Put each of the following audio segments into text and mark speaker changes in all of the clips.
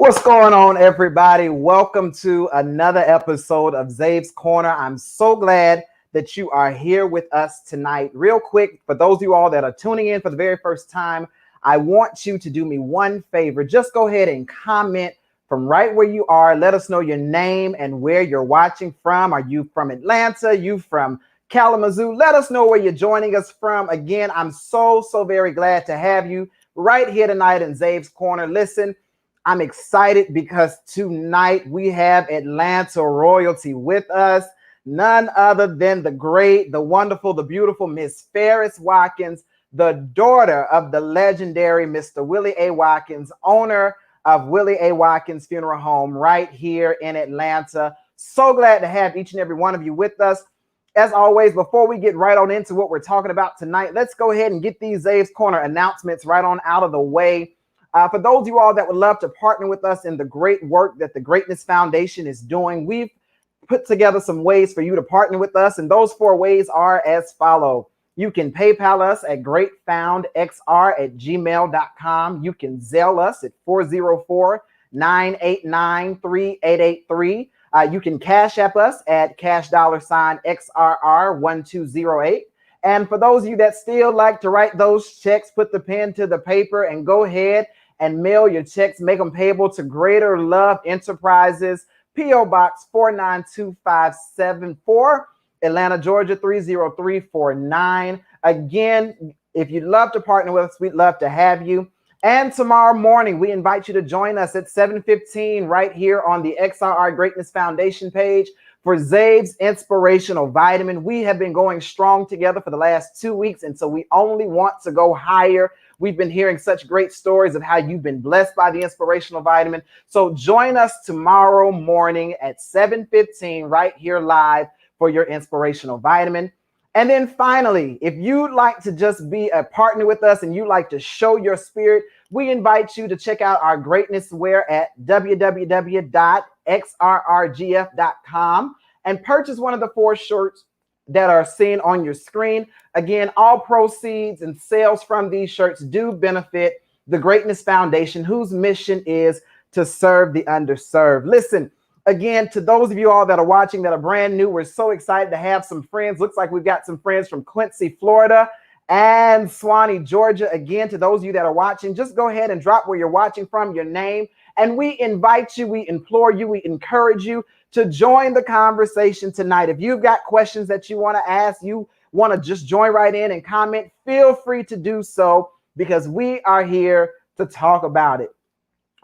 Speaker 1: What's going on, everybody? Welcome to another episode of Zave's Corner. I'm so glad that you are here with us tonight. Real quick, for those of you all that are tuning in for the very first time, I want you to do me one favor. Just go ahead and comment from right where you are. Let us know your name and where you're watching from. Are you from Atlanta? You from Kalamazoo? Let us know where you're joining us from. Again, I'm so very glad to have you right here tonight in Zave's Corner. Listen, I'm excited because tonight we have Atlanta royalty with us. None other than the great, the wonderful, the beautiful Miss Farris Watkins, the daughter of the legendary Mr. Willie A. Watkins, owner of Willie A. Watkins Funeral Home right here in Atlanta. So glad to have each and every one of you with us. As always, before we get right on into what we're talking about tonight, let's go ahead and get these Zave's Corner announcements right on out of the way. For those of you all that would love to partner with us in the great work that the Greatness Foundation is doing, we've put together some ways for you to partner with us. And those 4 ways are as follow. You can PayPal us at greatfoundxr@gmail.com. You can Zelle us at 404-989-3883. You can Cash App us at $XRR1208. And for those of you that still like to write those checks, put the pen to the paper and go ahead and mail your checks, make them payable to Greater Love Enterprises, P.O. Box 492-574, Atlanta, Georgia 30349. Again, if you'd love to partner with us, we'd love to have you. And tomorrow morning, we invite you to join us at 7:15 right here on the XRR Greatness Foundation page for Zave's Inspirational Vitamin. We have been going strong together for the last 2 weeks, and so we only want to go higher. We've been hearing such great stories of how you've been blessed by the Inspirational Vitamin. So join us tomorrow morning at 7:15 right here live for your Inspirational Vitamin. And then finally, if you'd like to just be a partner with us and you like to show your spirit, we invite you to check out our greatness wear at www.xrrgf.com and purchase one of the 4 shirts that are seen on your screen. Again, all proceeds and sales from these shirts do benefit the Greatness Foundation, whose mission is to serve the underserved. Listen, again, to those of you all that are watching that are brand new, we're so excited to have some friends. Looks like we've got some friends from Quincy, Florida, and Swanee, Georgia. Again, to those of you that are watching, just go ahead and drop where you're watching from, your name, and we invite you, we implore you, we encourage you to join the conversation tonight. If you've got questions that you want to ask, you want to just join right in and comment, feel free to do so because we are here to talk about it.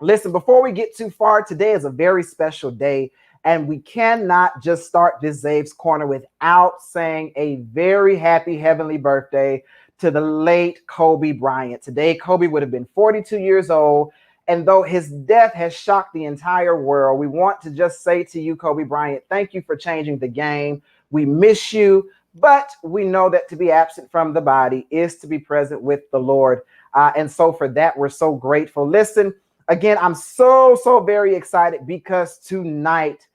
Speaker 1: Listen, before we get too far, today is a very special day, and we cannot just start this Zave's Corner without saying a very happy heavenly birthday to the late Kobe Bryant. Today, Kobe would have been 42 years old, and though his death has shocked the entire world, we want to just say to you, Kobe Bryant, thank you for changing the game. We miss you, but we know that to be absent from the body is to be present with the Lord. And so for that, we're so grateful. Listen, again, I'm so very excited because tonight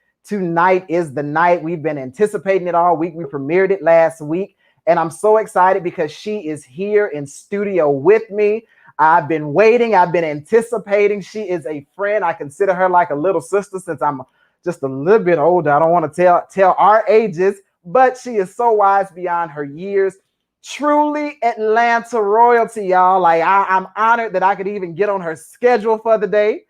Speaker 1: is the night. We've been anticipating it all week. We premiered it last week, and I'm so excited because she is here in studio with me. I've been waiting. I've been anticipating. She is a friend. I consider her like a little sister since I'm just a little bit older. I don't want to tell our ages, but she is so wise beyond her years. Truly Atlanta royalty, y'all. Like I'm honored that I could even get on her schedule for the day.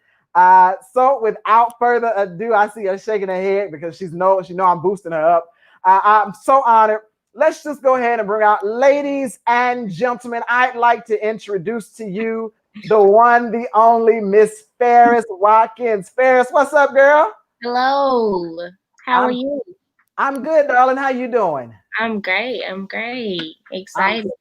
Speaker 1: So without further ado, I see her shaking her head because she know I'm boosting her up. I'm so honored. Let's just go ahead and bring out, ladies and gentlemen, I'd like to introduce to you the one, the only Miss Farris Watkins. Farris, what's up, girl?
Speaker 2: Hello. How are you?
Speaker 1: I'm good, darling. How you doing?
Speaker 2: I'm great. Excited.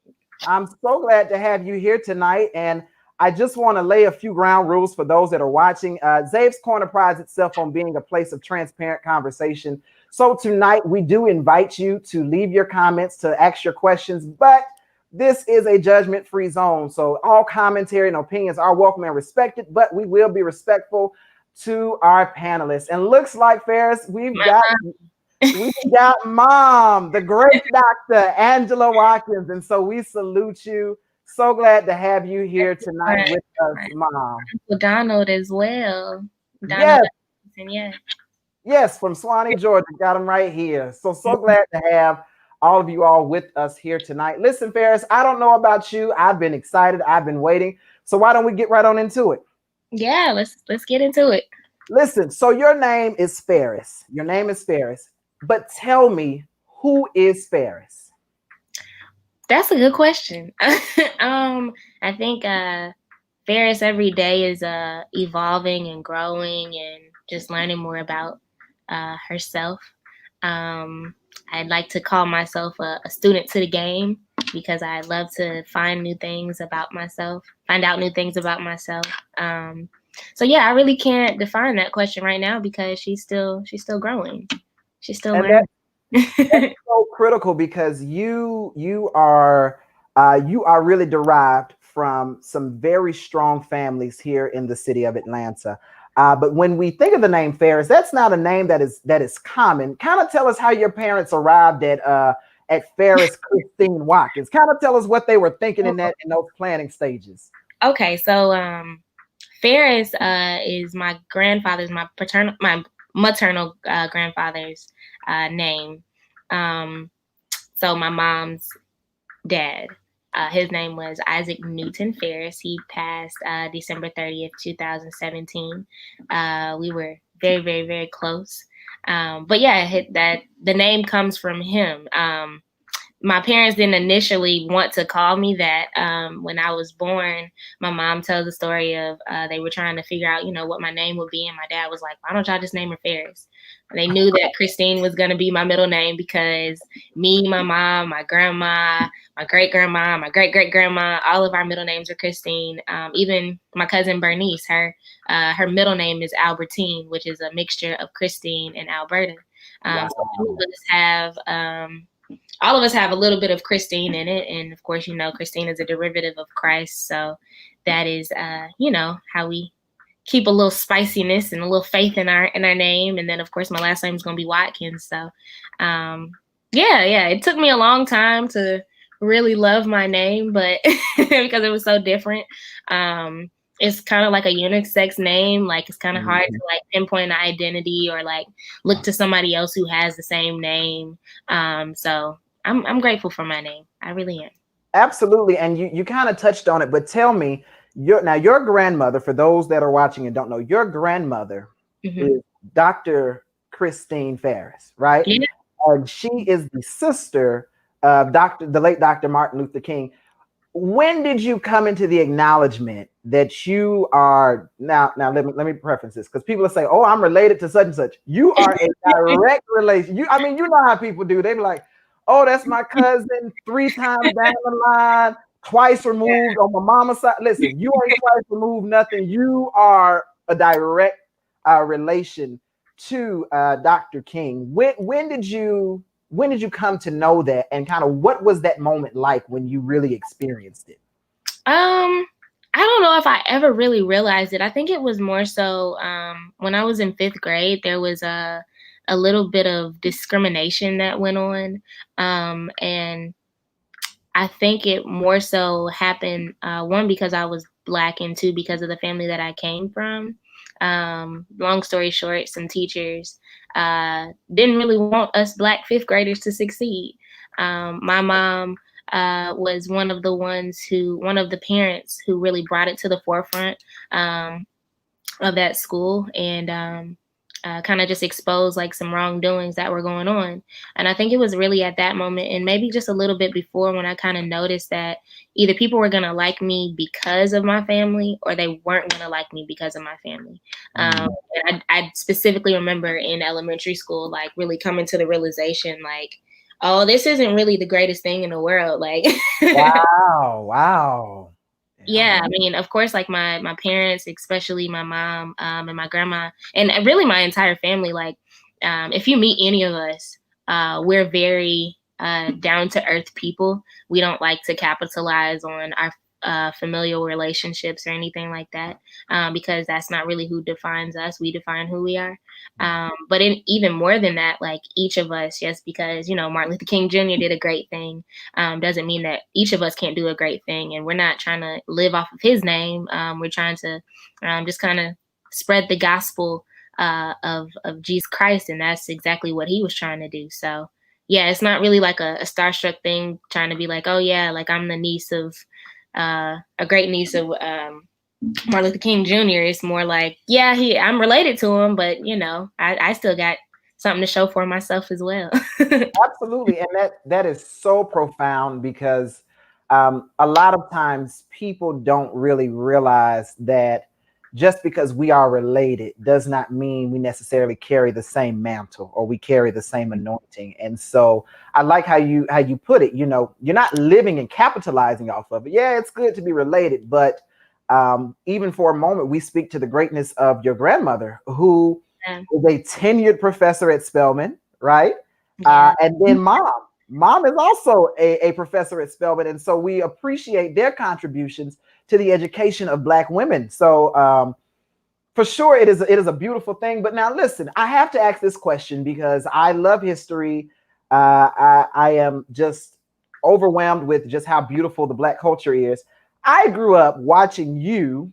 Speaker 1: I'm so glad to have you here tonight. And I just want to lay a few ground rules for those that are watching. Zave's Corner prides itself on being a place of transparent conversation. So tonight we do invite you to leave your comments, to ask your questions, but this is a judgment-free zone. So all commentary and opinions are welcome and respected, but we will be respectful to our panelists. And looks like, Farris, we've got Mom, the great Dr. Angela Watkins. And so we salute you. So glad to have you here tonight with us, Mom.
Speaker 2: Uncle Donald as well. Donald
Speaker 1: Yes,
Speaker 2: Johnson, yeah.
Speaker 1: yes, from Swanee, Georgia. Got him right here. So glad to have all of you all with us here tonight. Listen, Farris, I don't know about you. I've been excited. I've been waiting. So why don't we get right on into it?
Speaker 2: Yeah, let's get into it.
Speaker 1: Listen, so your name is Farris. Your name is Farris. But tell me, who is Farris?
Speaker 2: That's a good question. I think Ferris every day is evolving and growing and just learning more about herself. Um, I'd like to call myself a student to the game because I love to find new things about myself, find out new things about myself. So yeah, I really can't define that question right now because she's still growing. She's still
Speaker 1: And
Speaker 2: learning.
Speaker 1: that's so critical because you are really derived from some very strong families here in the city of Atlanta. But when we think of the name Ferris, that's not a name that is common. Kind of tell us how your parents arrived at Ferris Christine Watkins. Kind of tell us what they were thinking in those planning stages.
Speaker 2: Okay, so Ferris is my maternal grandfather's name. So my mom's dad, his name was Isaac Newton Ferris. He passed December 30th, 2017. We were very, very, very close. But yeah, that the name comes from him. My parents didn't initially want to call me that. When I was born, my mom tells the story of they were trying to figure out, what my name would be. And my dad was like, why don't y'all just name her Ferris? And they knew that Christine was going to be my middle name because me, my mom, my grandma, my great-grandma, my great-great-grandma, all of our middle names are Christine. Even my cousin Bernice, her middle name is Albertine, which is a mixture of Christine and Alberta.
Speaker 1: Wow.
Speaker 2: So all of us have a little bit of Christine in it. And of course, Christine is a derivative of Christ. So that is, how we keep a little spiciness and a little faith in our name. And then of course, my last name is going to be Watkins. So, yeah, it took me a long time to really love my name, but because it was so different. It's kind of like a unisex name. Like it's kind of hard to like pinpoint an identity or like look to somebody else who has the same name. So I'm grateful for my name. I really am.
Speaker 1: Absolutely. And you kind of touched on it, but tell me, your grandmother, for those that are watching and don't know, your grandmother is Dr. Christine Ferris, right?
Speaker 2: Yeah.
Speaker 1: And she is the sister of the late Dr. Martin Luther King. When did you come into the acknowledgement that you are now let me preface this because people will say, oh, I'm related to such and such. You are a direct relation. You know how people do. They be like, oh, that's my cousin 3 times down the line, twice removed on my mama's side. Listen, you ain't twice removed nothing. You are a direct relation to Dr. King. When did you come to know that, and kind of what was that moment like when you really experienced it?
Speaker 2: I don't know if I ever really realized it. I think it was more so when I was in 5th grade, there was a little bit of discrimination that went on. And I think it more so happened, one, because I was Black, and 2, because of the family that I came from. Long story short, some teachers didn't really want us Black 5th graders to succeed. My mom was one of the parents who really brought it to the forefront of that school, and kind of just exposed like some wrongdoings that were going on. And I think it was really at that moment, and maybe just a little bit before, when I kind of noticed that either people were going to like me because of my family, or they weren't going to like me because of my family. And I specifically remember in elementary school, like really coming to the realization, like, oh, this isn't really the greatest thing in the world. Like,
Speaker 1: Wow.
Speaker 2: yeah, I mean, of course, like my parents, especially my mom and my grandma, and really my entire family. Like, if you meet any of us, we're very down to earth people. We don't like to capitalize on our familial relationships or anything like that, because that's not really who defines us. We define who we are. But even more than that, like each of us, just because, Martin Luther King Jr. did a great thing, doesn't mean that each of us can't do a great thing. And we're not trying to live off of his name. We're trying to just kind of spread the gospel of Jesus Christ, and that's exactly what he was trying to do. So yeah, it's not really like a starstruck thing, trying to be like, oh yeah, like I'm the niece of a great niece of Martin Luther King Jr. It's more like, yeah, I'm related to him, but I still got something to show for myself as well.
Speaker 1: Absolutely. And that is so profound, because a lot of times people don't really realize that just because we are related does not mean we necessarily carry the same mantle or we carry the same anointing. And so I like how you put it. You're not living and capitalizing off of it. Yeah, it's good to be related, but even for a moment, we speak to the greatness of your grandmother, who is a tenured professor at Spelman, right?
Speaker 2: Yeah.
Speaker 1: And then mom is also a professor at Spelman. And so we appreciate their contributions to the education of Black women. So for sure, it is a beautiful thing. But now listen, I have to ask this question because I love history. I am just overwhelmed with just how beautiful the Black culture is. I grew up watching you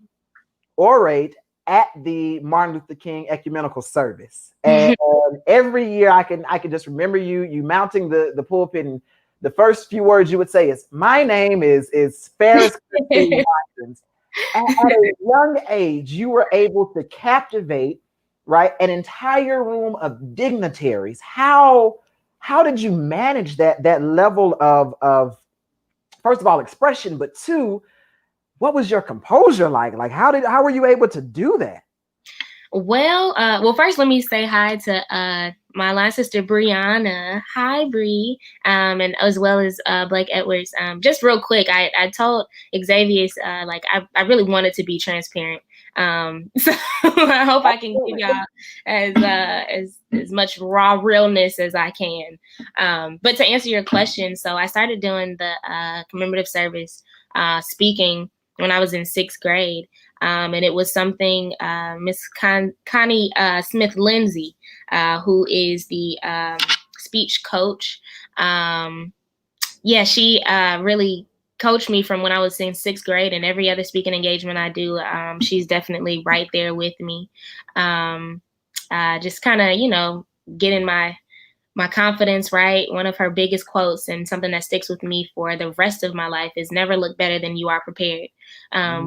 Speaker 1: orate at the Martin Luther King Ecumenical Service, and every year I can just remember you mounting the pulpit, and the first few words you would say is, "My name is Farris C. Watkins." At a young age, you were able to captivate, right, an entire room of dignitaries. How did you manage that level of first of all expression, but two, what was your composure like? Like, how were you able to do that?
Speaker 2: Well, first let me say hi to my line sister Brianna. Hi, Bree, and as well as Blake Edwards. Just real quick, I told Xavier like I really wanted to be transparent. So I hope I can give y'all as much raw realness as I can. But to answer your question, so I started doing the commemorative service speaking when I was in 6th grade. And it was something Miss Connie Smith Lindsay, who is the speech coach. She really coached me from when I was in 6th grade, and every other speaking engagement I do, she's definitely right there with me. Just kind of, getting my confidence right. One of her biggest quotes, and something that sticks with me for the rest of my life, is never look better than you are prepared,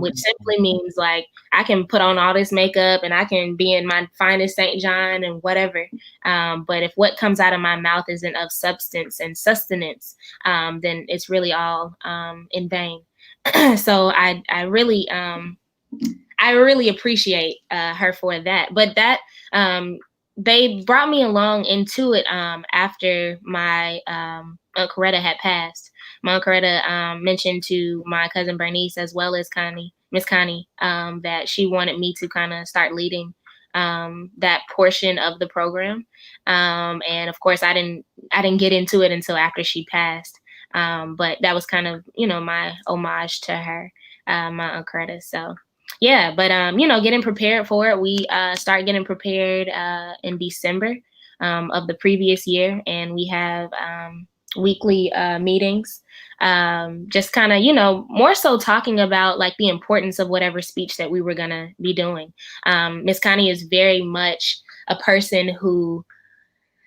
Speaker 2: which simply means like I can put on all this makeup and I can be in my finest St. John and whatever. But if what comes out of my mouth isn't of substance and sustenance, then it's really all in vain. So I really appreciate her for that. But that they brought me along into it after my Aunt Coretta had passed. My Aunt Coretta mentioned to my cousin Bernice, as well as Miss Connie, that she wanted me to kind of start leading that portion of the program. And of course, I didn't get into it until after she passed. But that was kind of my homage to her, my Aunt Coretta. So. Yeah, but getting prepared for it. We start getting prepared in December of the previous year, and we have weekly meetings. Just kind of, more so talking about like the importance of whatever speech that we were gonna be doing. Miss Connie is very much a person who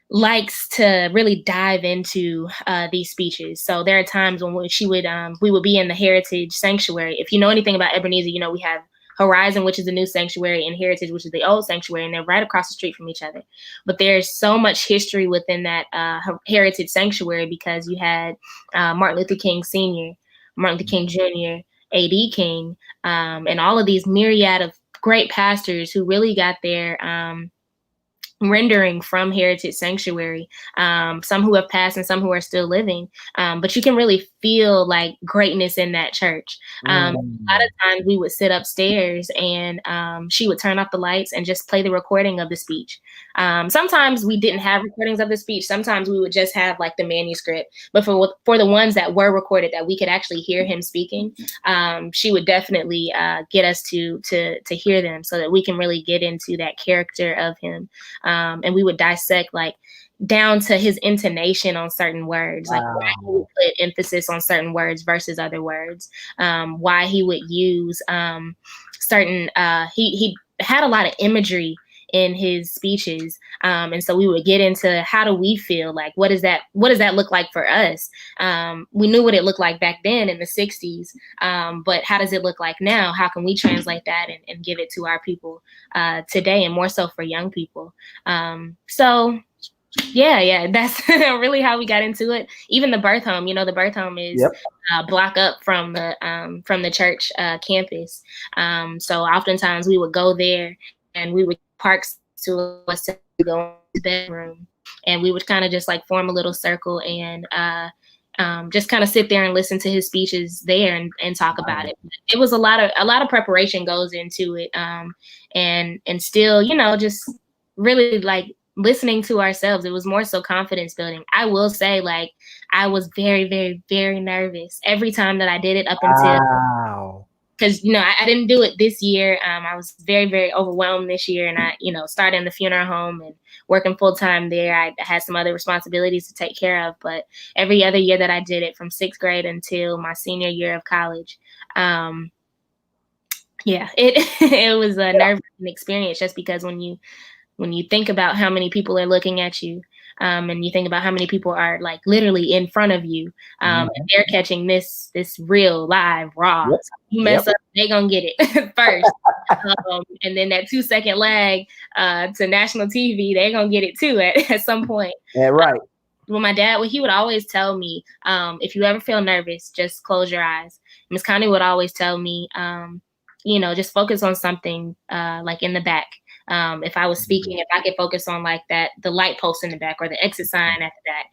Speaker 2: likes to really dive into these speeches. So there are times when we would be in the Heritage Sanctuary. If you know anything about Ebenezer, we have Horizon, which is the new sanctuary, and Heritage, which is the old sanctuary, and they're right across the street from each other. But there's so much history within that Heritage Sanctuary, because you had Martin Luther King Sr., Martin Luther King Jr., A.D. King, and all of these myriad of great pastors who really got their rendering from Heritage Sanctuary, some who have passed and some who are still living, but you can really feel like greatness in that church. A lot of times we would sit upstairs and she would turn off the lights and just play the recording of the speech. Sometimes we didn't have recordings of the speech. Sometimes we would just have like the manuscript, but for the ones that were recorded that we could actually hear him speaking, she would definitely get us to hear them so that we can really get into that character of him. And we would dissect like down to his intonation on certain words, like why he would put emphasis on certain words versus other words, why he would use certain, he had a lot of imagery in his speeches. And so we would get into, how do we feel? Like, what does that look like for us? We knew what it looked like back then in the 60s. But how does it look like now? How can we translate that and give it to our people today, and more so for young people? So yeah, that's really how we got into it. Even the birth home, the birth home is block up from the church campus. So oftentimes we would go there, and we would park to us to go into the bedroom, and we would kind of just like form a little circle and just kind of sit there and listen to his speeches there and talk about it. It was a lot of preparation goes into it, and still, just really like listening to ourselves. It was more so confidence building. I will say, like, I was very, very, very nervous every time that I did it up until, because, I didn't do it this year. I was very, very overwhelmed this year, and I, started in the funeral home and working full time there. I had some other responsibilities to take care of, but every other year that I did it, from 6th grade until my senior year of college, it was a nerve-wracking experience, just because when you think about how many people are looking at you, and you think about how many people are like literally in front of you, and they're catching this real live raw. So you mess up, they gonna get it first. And then that 2-second lag to national TV, they gonna get it too at some point.
Speaker 1: Yeah, right.
Speaker 2: Well, my dad, he would always tell me, if you ever feel nervous, just close your eyes. Miss Connie would always tell me, just focus on something like in the back. If I was speaking, if I could focus on like the light post in the back, or the exit sign at the back,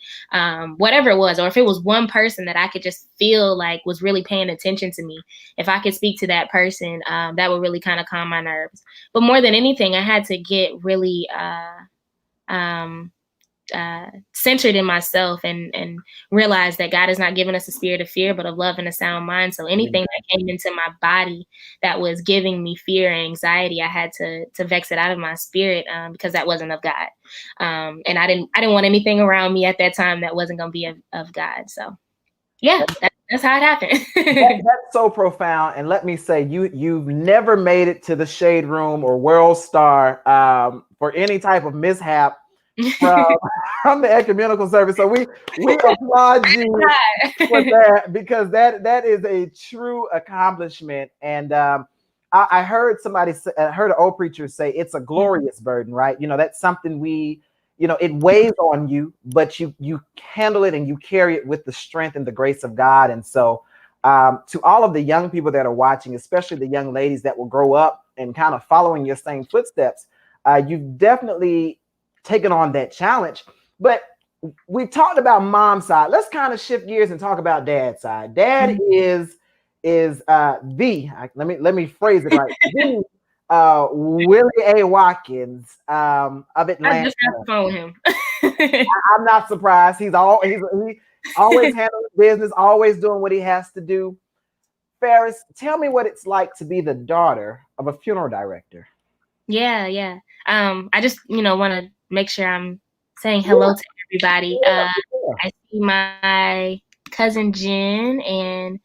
Speaker 2: whatever it was, or if it was one person that I could just feel like was really paying attention to me, if I could speak to that person, that would really kind of calm my nerves. But more than anything, I had to get really centered in myself, and realize that God has not given us a spirit of fear, but of love and a sound mind. So anything that came into my body that was giving me fear and anxiety, I had to vex it out of my spirit, because that wasn't of God. And I didn't want anything around me at that time that wasn't going to be of God. So yeah, that's how it happened.
Speaker 1: That's so profound. And let me say, you've never made it to the Shade Room or World Star for any type of mishap from the ecumenical service. So we applaud you for that, because that is a true accomplishment. And I heard heard an old preacher say it's a glorious burden, right? That's something it weighs on you, but you handle it and you carry it with the strength and the grace of God. And so to all of the young people that are watching, especially the young ladies that will grow up and kind of following your same footsteps, you've definitely taken on that challenge. But we talked about mom's side. Let's kind of shift gears and talk about dad's side. Dad is let me phrase it right. Willie A. Watkins of Atlanta.
Speaker 2: I just got the phone with him.
Speaker 1: I'm not surprised. He always handling business, always doing what he has to do. Farris, tell me what it's like to be the daughter of a funeral director.
Speaker 2: Yeah. I just want to make sure I'm saying hello to everybody. I see my cousin Jen and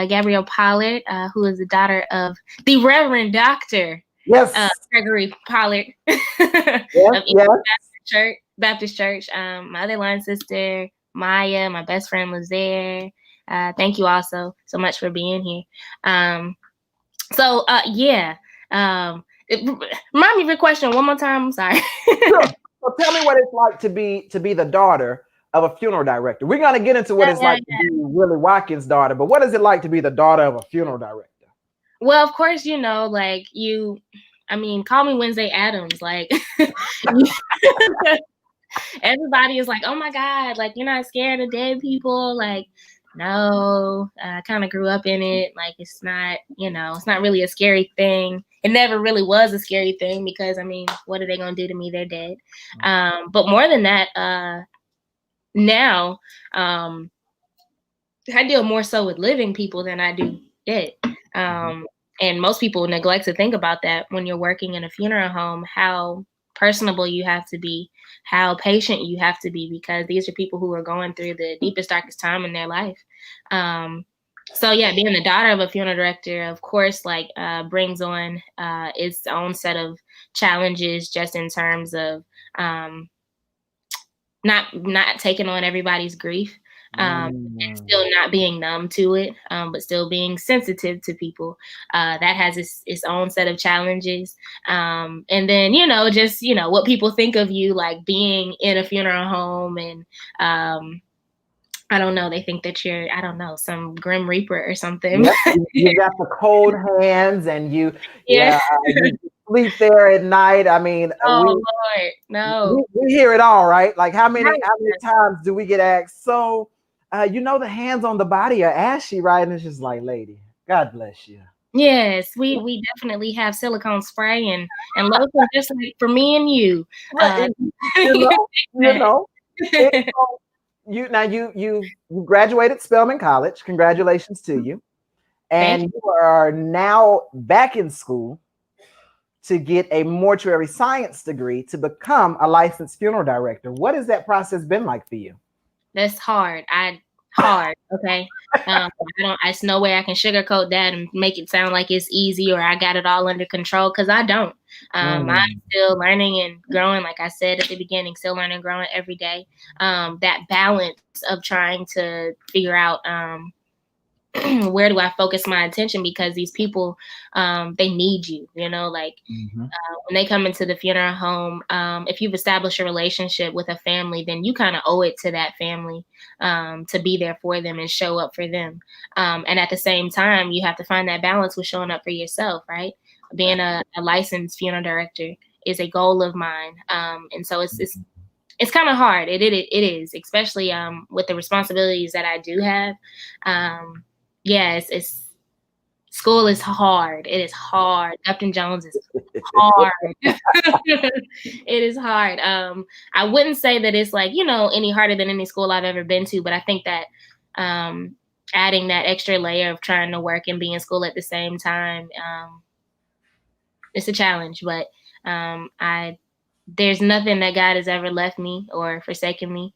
Speaker 2: Gabrielle Pollard, who is the daughter of the Reverend Dr. Gregory Pollard of Baptist Church. My other line sister, Maya, my best friend, was there. Thank you also so much for being here. Remind me of your question one more time. I'm sorry.
Speaker 1: Sure. So tell me what it's like to be the daughter of a funeral director. We're gonna get into what it's like to be Willie Watkins' daughter, but what is it like to be the daughter of a funeral director?
Speaker 2: Well, of course, call me Wednesday Addams. Like, everybody is like, oh my God, like, you're not scared of dead people. Like, no, I kind of grew up in it. Like, it's not, it's not really a scary thing. It never really was a scary thing, because, what are they going to do to me? They're dead. But more than that, now, I deal more so with living people than I do dead. And most people neglect to think about that when you're working in a funeral home, how personable you have to be, how patient you have to be, because these are people who are going through the deepest, darkest time in their life. So yeah, being the daughter of a funeral director, of course, like brings on its own set of challenges, just in terms of um, not taking on everybody's grief, and
Speaker 1: Mm.
Speaker 2: still not being numb to it, but still being sensitive to people. That has its own set of challenges. And then, just, what people think of you, like being in a funeral home, and I don't know, they think that you're, I don't know, some grim reaper or something.
Speaker 1: Yep, you got the cold hands, and
Speaker 2: Yeah.
Speaker 1: you sleep there at night. I mean,
Speaker 2: Oh Lord, no.
Speaker 1: we hear it all, right? Like
Speaker 2: Right.
Speaker 1: how many times do we get asked? So, the hands on the body are ashy, right? And it's just like, lady, God bless you.
Speaker 2: Yes, we definitely have silicone spray and lotion, just like for me and you.
Speaker 1: Right?
Speaker 2: Uh,
Speaker 1: You know, you
Speaker 2: that.
Speaker 1: know. It, so you graduated Spelman College. Congratulations to you.
Speaker 2: Thank
Speaker 1: And
Speaker 2: you.
Speaker 1: you are now back in school to get a mortuary science degree to become a licensed funeral director. What has that process been like for you?
Speaker 2: That's hard. Hard. Okay. It's no way I can sugarcoat that and make it sound like it's easy or I got it all under control, because I don't. I'm
Speaker 1: Mm.
Speaker 2: still learning and growing, like I said at the beginning, still learning and growing every day. That balance of trying to figure out where do I focus my attention, because these people, they need you, like
Speaker 1: Mhm.
Speaker 2: when they come into the funeral home. If you've established a relationship with a family, then you kind of owe it to that family to be there for them and show up for them. And at the same time, you have to find that balance with showing up for yourself, right? Being a licensed funeral director is a goal of mine. And so it's kind of hard. It is, especially with the responsibilities that I do have. Yeah, it's school is hard. It is hard. Upton Jones is hard. It is hard. I wouldn't say that it's like, any harder than any school I've ever been to, but I think that um, adding that extra layer of trying to work and be in school at the same time, it's a challenge. But I there's nothing that God has ever left me or forsaken me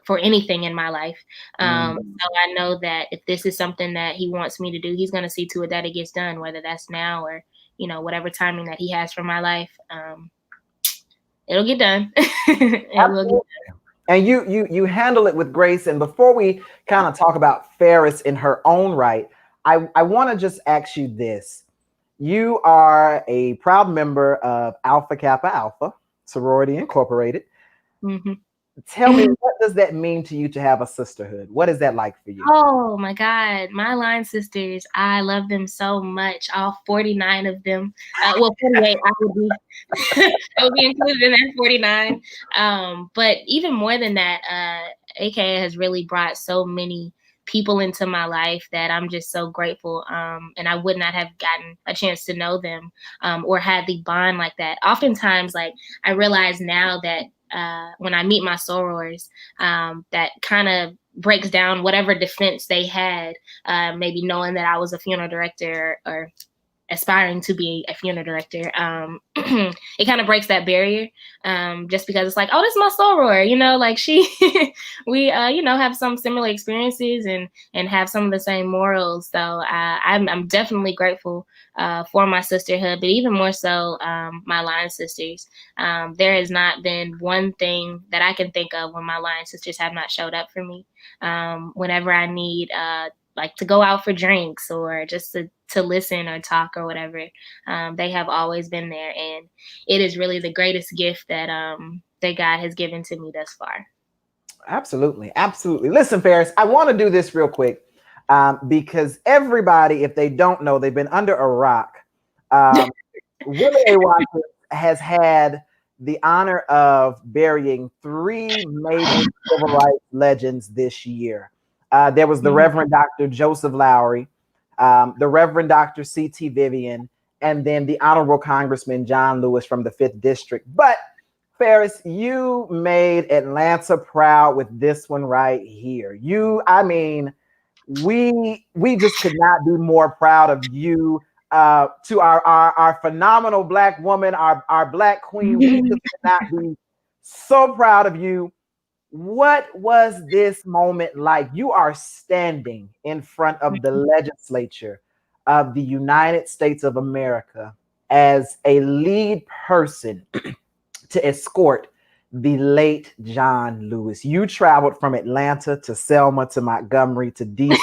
Speaker 2: for anything in my life.
Speaker 1: Mm.
Speaker 2: So I know that if this is something that He wants me to do, He's going to see to it that it gets done, whether that's now or whatever timing that He has for my life. It'll get done. It will get.
Speaker 1: Absolutely. And you handle it with grace. And before we kind of talk about Farris in her own right, I want to just ask you this. You are a proud member of Alpha Kappa Alpha, Sorority Incorporated.
Speaker 2: Mm-hmm.
Speaker 1: Tell me, what does that mean to you to have a sisterhood? What is that like for you?
Speaker 2: Oh my God, my line sisters, I love them so much. All 49 of them. Well, 48, I would be included in that 49. But even more than that, AKA has really brought so many people into my life that I'm just so grateful. And I would not have gotten a chance to know them or had the bond like that. Oftentimes, like, I realize now that when I meet my sorors, that kind of breaks down whatever defense they had, maybe knowing that I was a funeral director or aspiring to be a funeral director. It kind of breaks that barrier, just because it's like, oh, this is my soror, like she, we, have some similar experiences and have some of the same morals. So I'm definitely grateful for my sisterhood, but even more so, my line sisters. There has not been one thing that I can think of when my line sisters have not showed up for me. Whenever I need, like, to go out for drinks or just to listen or talk or whatever, they have always been there, and it is really the greatest gift that God has given to me thus far.
Speaker 1: Absolutely. Absolutely. Listen, Farris, I want to do this real quick because everybody, if they don't know, they've been under a rock. Willie A. Watkins has had the honor of burying three major civil rights legends this year. There was the Reverend Dr. Joseph Lowry, the Reverend Dr. C.T. Vivian, and then the Honorable Congressman John Lewis from the 5th District. But Farris, you made Atlanta proud with this one right here. I mean, we just could not be more proud of you. To our phenomenal Black woman, our Black queen, we just could not be so proud of you. What was this moment like? You are standing in front of the legislature of the United States of America as a lead person to escort the late John Lewis. You traveled from Atlanta to Selma to Montgomery to DC,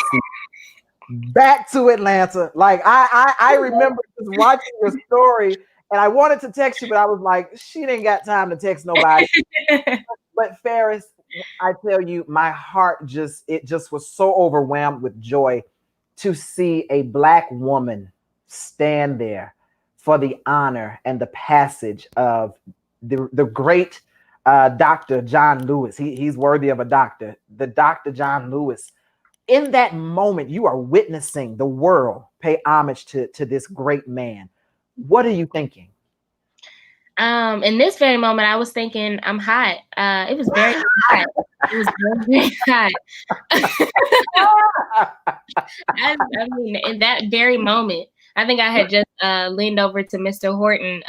Speaker 1: back to Atlanta. Like I remember just watching your story, and I wanted to text you, but I was like, she didn't got time to text nobody. But Farris, I tell you, my heart just was so overwhelmed with joy to see a Black woman stand there for the honor and the passage of the great Dr. John Lewis. He's worthy of a doctor. The Dr. John Lewis. In that moment, you are witnessing the world pay homage to this great man. What are you thinking?
Speaker 2: In this very moment, I was thinking, I'm hot. It was very hot. It was very, very hot. I mean, in that very moment, I think I had just leaned over to Mr. Horton,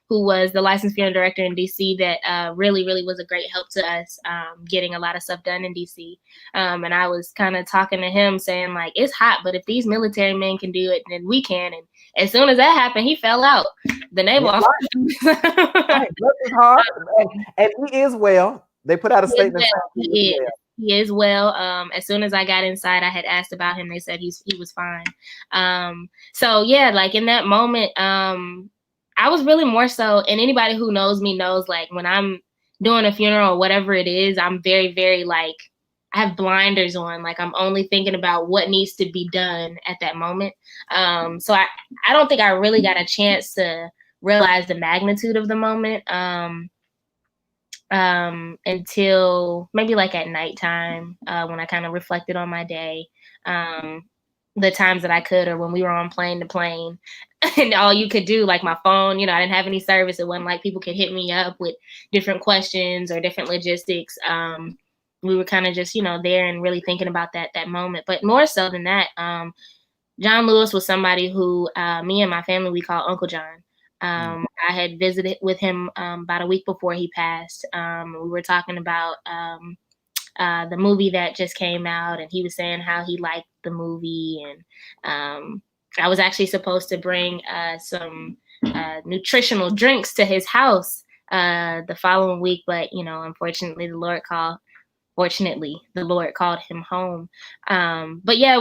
Speaker 2: who was the licensed funeral director in DC, that really, really was a great help to us getting a lot of stuff done in DC. And I was kind of talking to him, saying like, it's hot, but if these military men can do it, then we can. And as soon as that happened, he fell out. The naval officer.
Speaker 1: Right. Is hard, and he is well. They put out a statement.
Speaker 2: He is well. As soon as I got inside, I had asked about him. They said he was fine. So yeah, like in that moment, I was really more so, and anybody who knows me knows, like when I'm doing a funeral or whatever it is, I'm very, very like, I have blinders on. Like I'm only thinking about what needs to be done at that moment. So I don't think I really got a chance to realize the magnitude of the moment until maybe like at nighttime when I kind of reflected on my day, the times that I could, or when we were on plane to plane and all you could do, like my phone, I didn't have any service. It wasn't like people could hit me up with different questions or different logistics. We were kind of just, there and really thinking about that moment. But more so than that, John Lewis was somebody who me and my family, we call Uncle John. I had visited with him about a week before he passed. We were talking about the movie that just came out, and he was saying how he liked the movie. And I was actually supposed to bring some nutritional drinks to his house the following week, but unfortunately the Lord called him home. But yeah,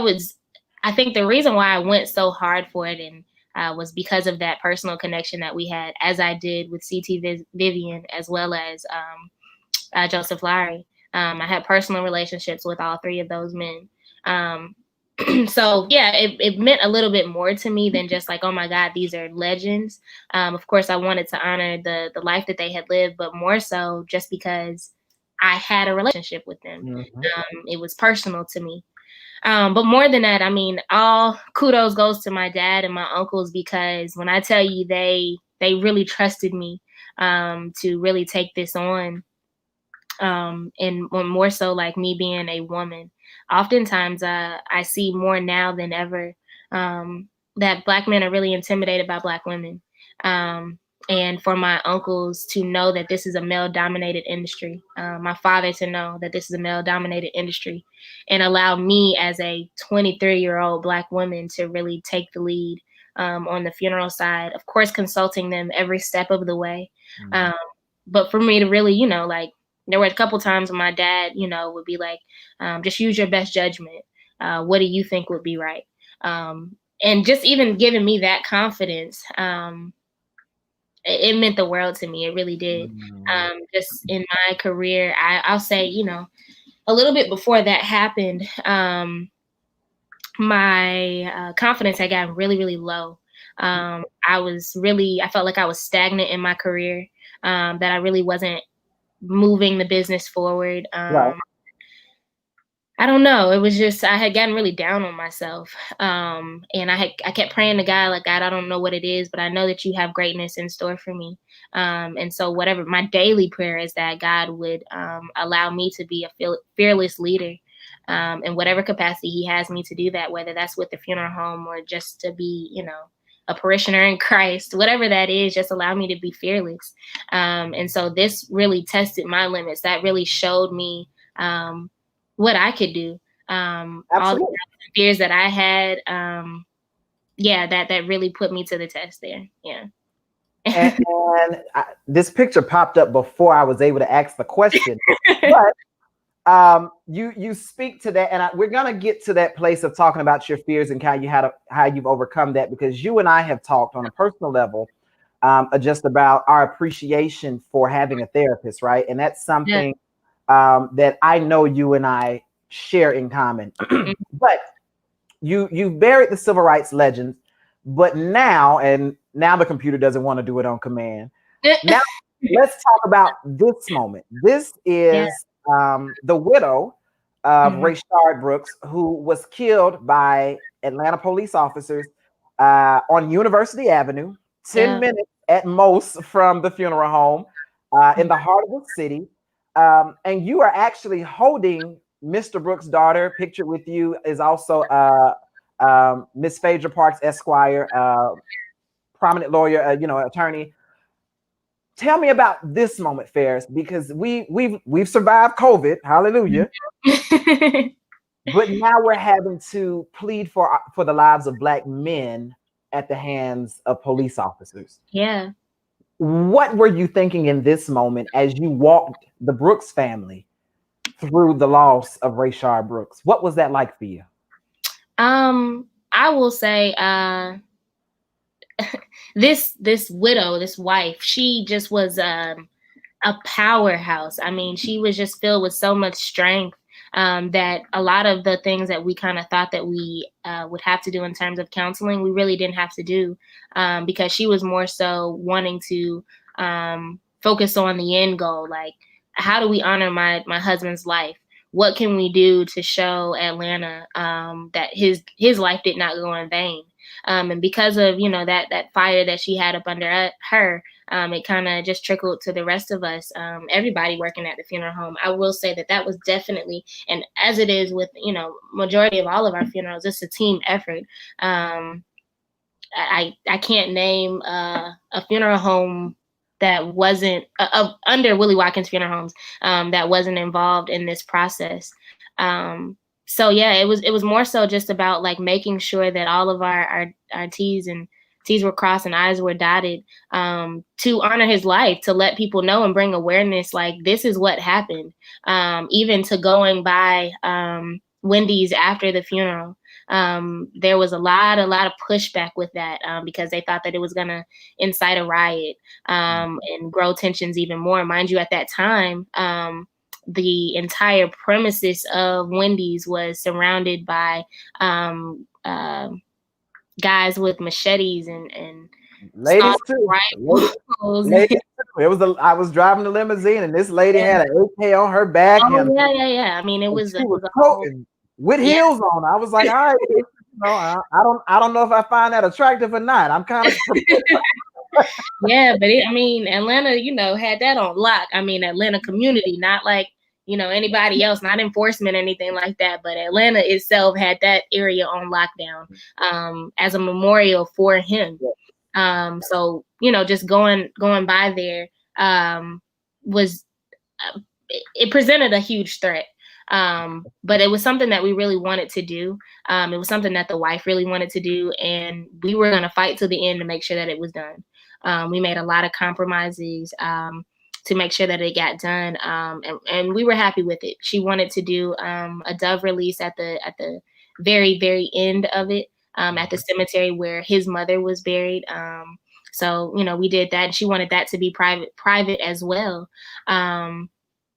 Speaker 2: I think the reason why I went so hard for it and was because of that personal connection that we had, as I did with CT Vivian, as well as Joseph Lowry. I had personal relationships with all three of those men. So yeah, it meant a little bit more to me than just like, oh my God, these are legends. Of course, I wanted to honor the life that they had lived, but more so just because I had a relationship with them. It was personal to me. But more than that, I mean, all kudos goes to my dad and my uncles, because when I tell you they really trusted me to really take this on. And more so like me being a woman. Oftentimes I see more now than ever that Black men are really intimidated by Black women. And for my uncles to know that this is a male-dominated industry, my father to know that this is a male-dominated industry, and allow me as a 23-year-old Black woman to really take the lead on the funeral side, of course, consulting them every step of the way. But for me to really, like, there were a couple times when my dad, would be like, just use your best judgment. What do you think would be right? And just even giving me that confidence, it meant the world to me. It really did. Just in my career, I'll say, a little bit before that happened, my confidence had gotten really, really low. I felt like I was stagnant in my career, that I really wasn't moving the business forward.
Speaker 1: Right.
Speaker 2: I don't know. It was just, I had gotten really down on myself. And I kept praying to God, like, God, I don't know what it is, but I know that you have greatness in store for me. And so whatever, my daily prayer is that God would allow me to be a fearless leader in whatever capacity he has me to do that, whether that's with the funeral home or just to be, a parishioner in Christ, whatever that is, just allow me to be fearless. And so this really tested my limits. That really showed me what I could do. All the fears that I had, that really put me to the test there. Yeah.
Speaker 1: and this picture popped up before I was able to ask the question, but you speak to that, and we're gonna get to that place of talking about your fears and how you've overcome that, because you and I have talked on a personal level just about our appreciation for having a therapist, right? And that's something that I know you and I share in common. But you've buried the civil rights legends, but now the computer doesn't want to do it on command. Now let's talk about this moment. This is the widow of Rayshard Brooks, who was killed by Atlanta police officers on University Avenue, 10 minutes at most from the funeral home in the heart of the city. And you are actually holding Mr. Brooks' daughter. Pictured with you is also Miss Phaedra Parks, Esquire, prominent lawyer, attorney. Tell me about this moment, Farris, because we've survived COVID, hallelujah. But now we're having to plead for the lives of Black men at the hands of police officers.
Speaker 2: Yeah.
Speaker 1: What were you thinking in this moment as you walked the Brooks family through the loss of Rayshard Brooks? What was that like for you?
Speaker 2: I will say, this widow, this wife, she just was a powerhouse. I mean, she was just filled with so much strength that a lot of the things that we kind of thought that we would have to do in terms of counseling, we really didn't have to do, because she was more so wanting to focus on the end goal. Like, how do we honor my husband's life? What can we do to show Atlanta that his life did not go in vain? And because of, that fire that she had up under her, it kind of just trickled to the rest of us, everybody working at the funeral home. I will say that was definitely, and as it is with, majority of all of our funerals, it's a team effort. I can't name a funeral home that wasn't under Willie Watkins Funeral Homes that wasn't involved in this process. So yeah, it was more so just about like making sure that all of our T's were crossed and I's were dotted, to honor his life, to let people know and bring awareness, like, this is what happened. Even to going by Wendy's after the funeral. There was a lot of pushback with that, because they thought that it was gonna incite a riot and grow tensions even more. Mind you, at that time, the entire premises of Wendy's was surrounded by guys with machetes and
Speaker 1: ladies too. Ladies too. I was driving the limousine and this lady had an AK on her back.
Speaker 2: Oh, yeah. I mean, it was
Speaker 1: with heels on. I was like, all right, I don't know if I find that attractive or not. I'm kind of
Speaker 2: yeah, but Atlanta, had that on lock. I mean, Atlanta community, not like, anybody else, not enforcement or anything like that, but Atlanta itself had that area on lockdown as a memorial for him. So, just going by there it presented a huge threat. But it was something that we really wanted to do. It was something that the wife really wanted to do, and we were going to fight to the end to make sure that it was done. We made a lot of compromises to make sure that it got done, and we were happy with it. She wanted to do a dove release at the very, very end of it, at the cemetery where his mother was buried. So we did that, and she wanted that to be private as well.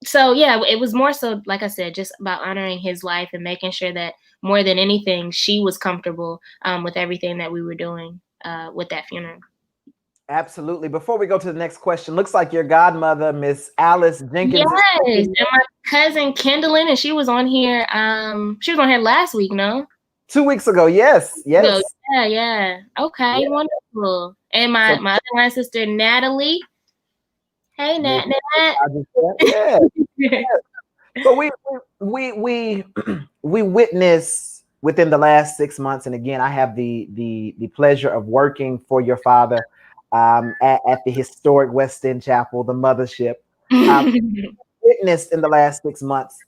Speaker 2: So yeah, it was more so, like I said, just about honoring his life and making sure that more than anything, she was comfortable with everything that we were doing with that funeral.
Speaker 1: Absolutely. Before we go to the next question, looks like your godmother, Miss Alice Jenkins.
Speaker 2: Yes, and my cousin Kendallin, and she was on here. She was on here last week, no?
Speaker 1: 2 weeks ago. Yes.
Speaker 2: So, yeah. Okay, wonderful. And my other line sister Natalie. Hey, Nat.
Speaker 1: Yeah. So we witness within the last 6 months. And again, I have the pleasure of working for your father at the historic West End Chapel, the mothership. Um, Witnessed in the last 6 months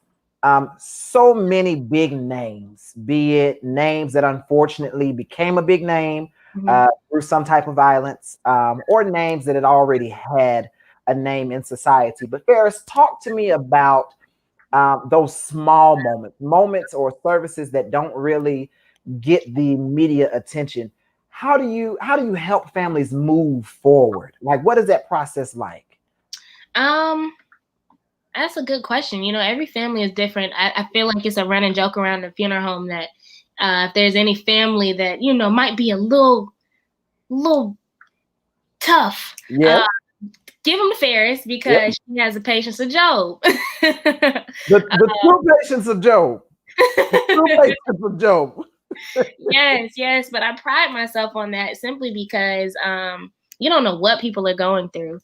Speaker 1: so many big names, be it names that unfortunately became a big name through some type of violence, or names that had already had a name in society. But Farris, talk to me about those small moments or services that don't really get the media attention. How do you help families move forward? Like, what is that process like?
Speaker 2: Um, that's a good question. You know, every family is different. I feel like it's a running joke around the funeral home that if there's any family that, you know, might be a little tough,
Speaker 1: Yeah,
Speaker 2: give them to Ferris
Speaker 1: yep.
Speaker 2: because she has the patience of Job.
Speaker 1: The true patience of Job. The true patience of Job.
Speaker 2: Yes, but I pride myself on that simply because you don't know what people are going through,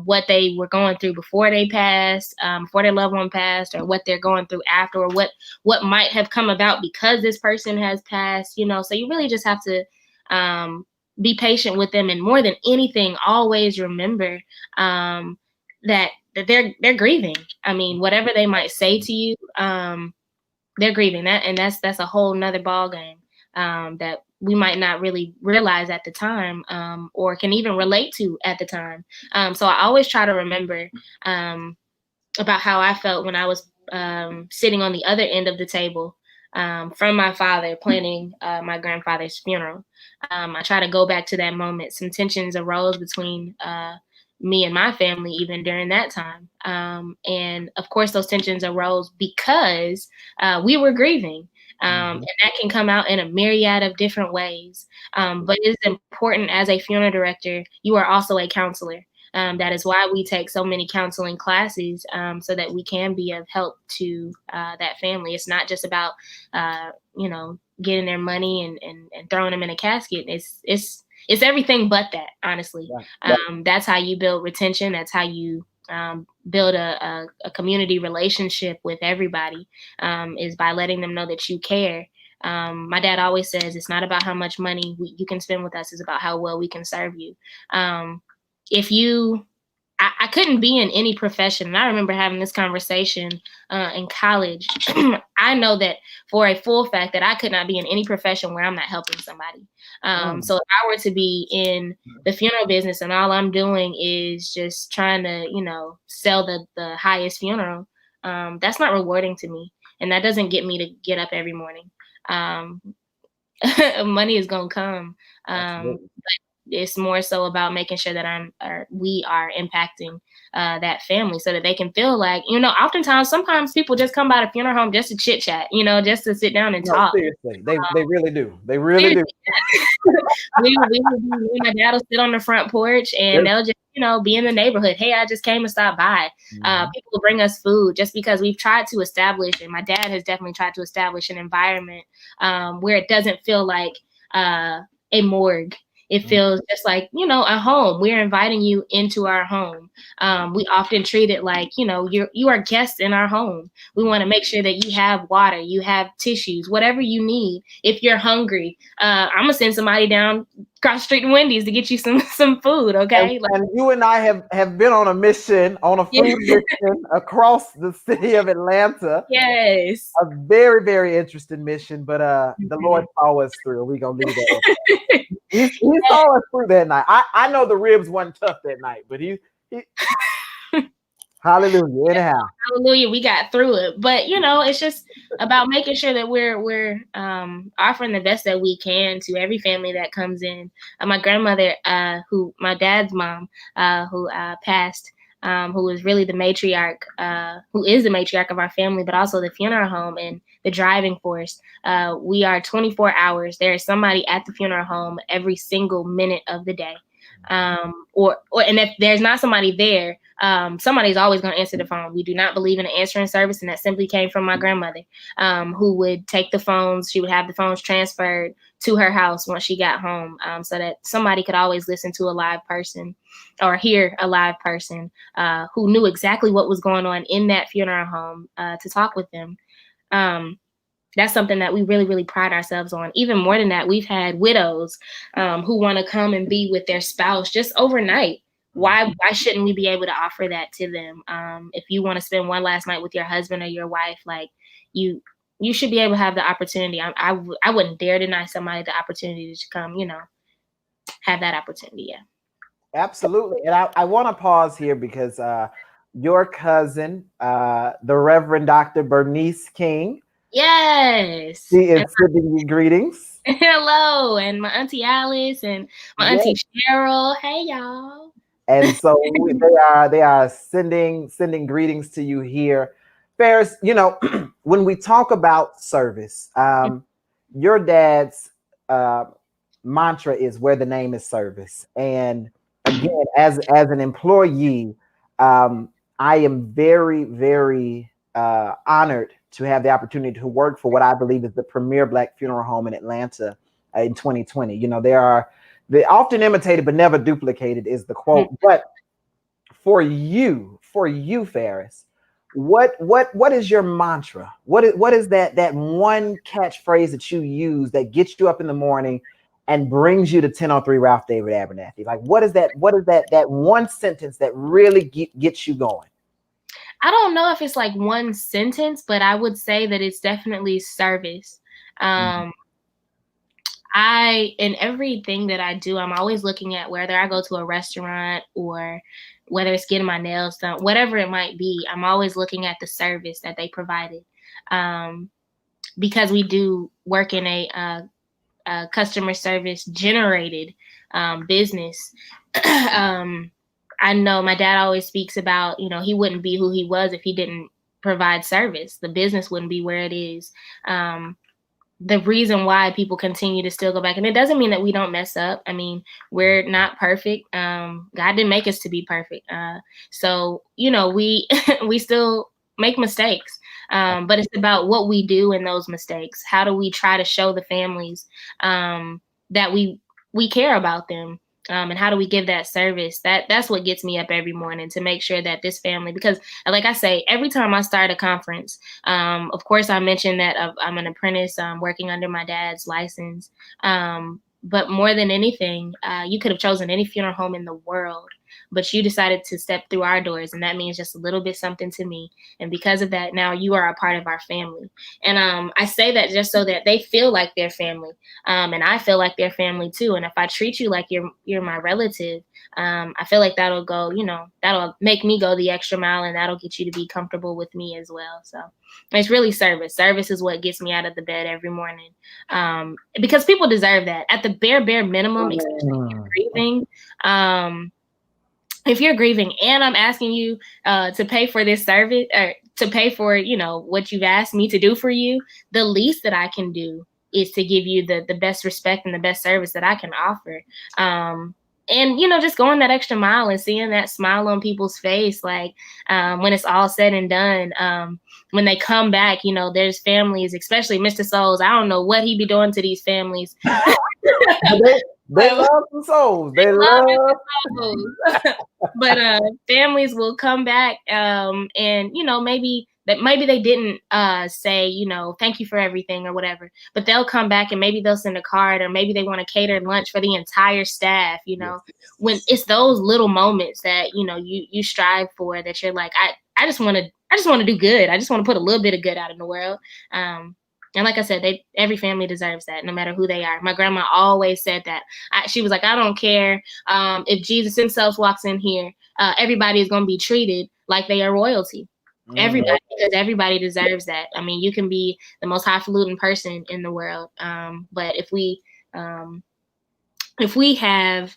Speaker 2: what they were going through before they passed, before their loved one passed, or what they're going through after, or what might have come about because this person has passed. You know, so you really just have to be patient with them, and more than anything, always remember that they're grieving. I mean, whatever they might say to you, they're grieving that, and that's a whole nother ball game that we might not really realize at the time, or can even relate to at the time. So I always try to remember about how I felt when I was sitting on the other end of the table from my father planning my grandfather's funeral. I try to go back to that moment. Some tensions arose between me and my family even during that time. And of course, those tensions arose because we were grieving. And that can come out in a myriad of different ways. But it is important as a funeral director, you are also a counselor. That is why we take so many counseling classes, so that we can be of help to that family. It's not just about, getting their money and throwing them in a casket. It's everything but that, honestly. That's how you build retention. That's how you build a community relationship with everybody, is by letting them know that you care. My dad always says it's not about how much money you can spend with us. It's about how well we can serve you. If you I couldn't be in any profession. And I remember having this conversation in college. I know that for a full fact that I could not be in any profession where I'm not helping somebody. So if I were to be in the funeral business and all I'm doing is just trying to, sell the highest funeral, that's not rewarding to me. And that doesn't get me to get up every morning. Money is going to come. It's more so about making sure that we are impacting that family so that they can feel like, sometimes people just come by the funeral home just to chit chat, just to sit down and
Speaker 1: No,
Speaker 2: talk.
Speaker 1: seriously, they really do. They really do.
Speaker 2: Me and my dad will sit on the front porch and they'll just, be in the neighborhood. Hey, I just came to stop by. People will bring us food just because we've tried to establish, and my dad has definitely tried to establish an environment where it doesn't feel like a morgue. It feels just like, a home. We're inviting you into our home. We often treat it like, you are guests in our home. We want to make sure that you have water, you have tissues, whatever you need. If you're hungry, I'm gonna send somebody down across the street to Wendy's to get you some food. Okay.
Speaker 1: And you and I have been on a mission, on a food mission across the city of Atlanta.
Speaker 2: Yes.
Speaker 1: A very, very interesting mission, but the Lord saw us through. We're gonna leave that. He saw us through that night. I know the ribs wasn't tough that night, but he hallelujah. Anyhow.
Speaker 2: Hallelujah, we got through it. But it's just about making sure that we're offering the best that we can to every family that comes in. My grandmother, who my dad's mom, who passed, who was really the matriarch, who is the matriarch of our family, but also the funeral home and the driving force. We are 24 hours. There is somebody at the funeral home every single minute of the day. And if there's not somebody there, somebody's always going to answer the phone. We do not believe in an answering service, and that simply came from my grandmother, who would take the phones. She would have the phones transferred to her house once she got home, so that somebody could always listen to a live person or hear a live person who knew exactly what was going on in that funeral home to talk with them. that's something that we really, really pride ourselves on. Even more than that, we've had widows who want to come and be with their spouse just overnight. Why shouldn't we be able to offer that to them? If you want to spend one last night with your husband or your wife, like you should be able to have the opportunity. I wouldn't dare deny somebody the opportunity to come, have that opportunity. Yeah.
Speaker 1: Absolutely. And I want to pause here because your cousin, the Reverend Dr. Bernice King,
Speaker 2: Yes.
Speaker 1: she is sending you greetings.
Speaker 2: Hello, and my auntie Alice and my auntie
Speaker 1: Yes.
Speaker 2: Cheryl. Hey, y'all.
Speaker 1: And so they are sending greetings to you here. Farris, when we talk about service, your dad's uh, mantra is where the name is service. And again, as an employee, I am very, very honored to have the opportunity to work for what I believe is the premier Black funeral home in Atlanta in 2020. They often imitated but never duplicated is the quote. But for you, Farris, what is your mantra? What is that one catchphrase that you use that gets you up in the morning and brings you to 1003 Ralph David Abernathy? Like what is that one sentence that really gets you going?
Speaker 2: I don't know if it's like one sentence, but I would say that it's definitely service. In everything that I do, I'm always looking at whether I go to a restaurant or whether it's getting my nails done, whatever it might be, I'm always looking at the service that they provided. Because we do work in a customer service generated business. I know my dad always speaks about, he wouldn't be who he was if he didn't provide service. The business wouldn't be where it is. The reason why people continue to still go back, and it doesn't mean that we don't mess up. I mean, we're not perfect. God didn't make us to be perfect. So, we we still make mistakes. But it's about what we do in those mistakes. How do we try to show the families that we care about them? And how do we give that service? That's what gets me up every morning, to make sure that this family, because like I say, every time I start a conference, of course I mentioned that I'm an apprentice working under my dad's license. But more than anything, you could have chosen any funeral home in the world, but you decided to step through our doors, and that means just a little bit something to me. And because of that, now you are a part of our family. And I say that just so that they feel like they're family, and I feel like they're family too. And if I treat you like you're my relative, I feel like that'll go, that'll make me go the extra mile, and that'll get you to be comfortable with me as well. So it's really service. Service is what gets me out of the bed every morning, because people deserve that at the bare minimum, especially if you're grieving. If you're grieving and I'm asking you to pay for this service, or to pay for, what you've asked me to do for you, the least that I can do is to give you the best respect and the best service that I can offer. And, just going that extra mile and seeing that smile on people's face, like when it's all said and done, when they come back, there's families, especially Mr. Souls. I don't know what he be doing to these families.
Speaker 1: They love some souls. They love
Speaker 2: souls. But families will come back, and maybe they didn't say thank you for everything or whatever, but they'll come back and maybe they'll send a card, or maybe they want to cater lunch for the entire staff.
Speaker 1: Yes.
Speaker 2: When it's those little moments that you strive for, that you're like, I just want to do good. I just want to put a little bit of good out in the world. And like I said, every family deserves that, no matter who they are. My grandma always said that. She was like, I don't care if Jesus himself walks in here, everybody is going to be treated like they are royalty. Everybody, because everybody deserves that. I mean, you can be the most highfalutin person in the world, but if we have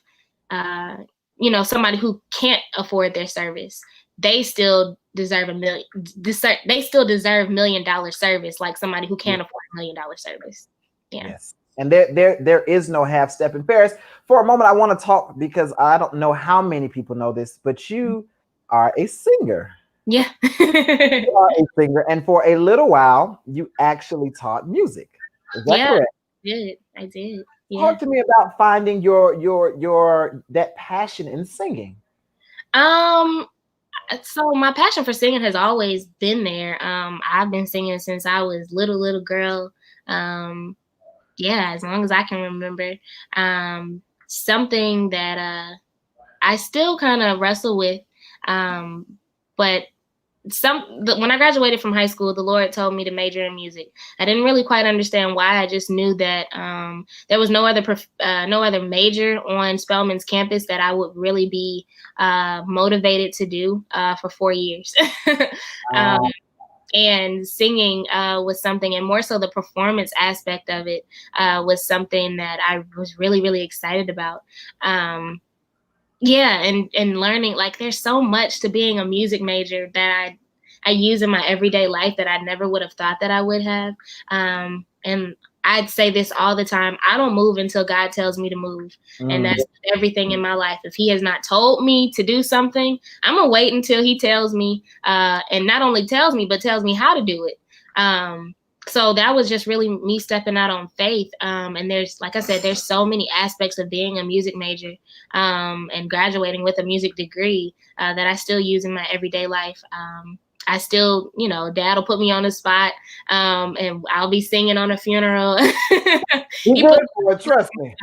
Speaker 2: somebody who can't afford their service, they still deserve they still deserve $1 million service, like somebody who can't afford $1 million service. Yeah.
Speaker 1: Yes. And there is no half step. In Farris, for a moment, I want to talk, because I don't know how many people know this, but you are a singer.
Speaker 2: Yeah.
Speaker 1: You are a singer. And for a little while, you actually taught music. Is that correct?
Speaker 2: I did. Yeah.
Speaker 1: Talk to me about finding your that passion in singing.
Speaker 2: So my passion for singing has always been there. I've been singing since I was little girl. Um, yeah, as long as I can remember. Something that I still kind of wrestle with, but when I graduated from high school, the Lord told me to major in music. I didn't really quite understand why. I just knew that there was no other major on Spelman's campus that I would really be motivated to do for 4 years. um, and singing was something, and more so the performance aspect of it was something that I was really excited about. Yeah, and learning, like, there's so much to being a music major that I use in my everyday life that I never would have thought that I would have. And I'd say this all the time: I don't move until God tells me to move, and that's everything in my life. If He has not told me to do something, I'm gonna wait until He tells me, and not only tells me, but tells me how to do it. So that was just really me stepping out on faith. And there's, like I said, there's so many aspects of being a music major and graduating with a music degree that I still use in my everyday life. I still, Dad will put me on the spot, and I'll be singing on a funeral.
Speaker 1: You good for it, trust me.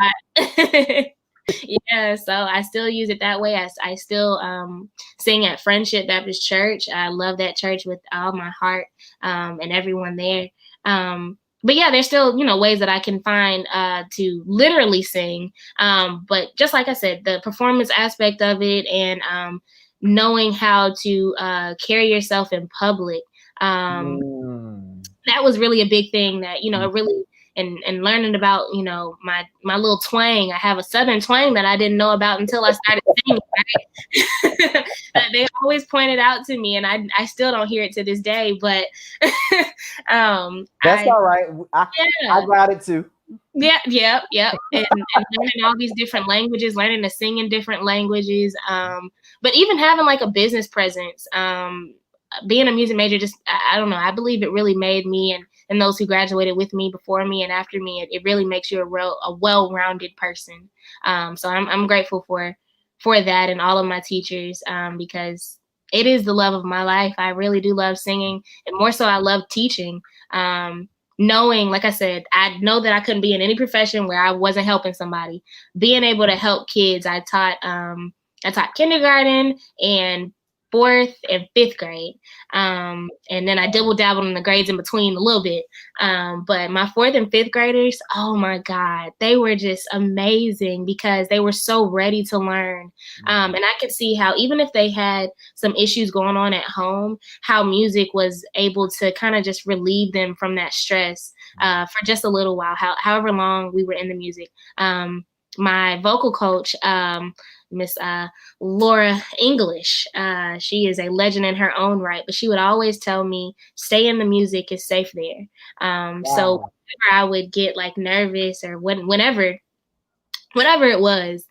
Speaker 2: Yeah, so I still use it that way. I still sing at Friendship Baptist Church. I love that church with all my heart, and everyone there. But yeah, there's still, ways that I can find to literally sing. But just like I said, the performance aspect of it, and knowing how to carry yourself in public, that was really a big thing that, it really, and learning about, my little twang. I have a Southern twang that I didn't know about until I started singing, right? They always pointed out to me, and I still don't hear it to this day, but
Speaker 1: that's all right. I got it too.
Speaker 2: Yeah. And learning all these different languages, learning to sing in different languages. But even having like a business presence, being a music major, just, I don't know, I believe it really made me and those who graduated with me, before me and after me, it really makes you a well-rounded person. So I'm grateful for that and all of my teachers, because it is the love of my life. I really do love singing, and more so I love teaching. Knowing, like I said, I know that I couldn't be in any profession where I wasn't helping somebody. Being able to help kids, I taught kindergarten and 4th and 5th grade. And then I dabbled in the grades in between a little bit. But my 4th and 5th graders, oh my God, they were just amazing because they were so ready to learn. And I could see how, even if they had some issues going on at home, how music was able to kind of just relieve them from that stress for just a little while, however long we were in the music. My vocal coach, Miss Laura English. She is a legend in her own right, but she would always tell me, stay in the music, is safe there.
Speaker 1: Wow.
Speaker 2: So whenever I would get like nervous or whatever it was,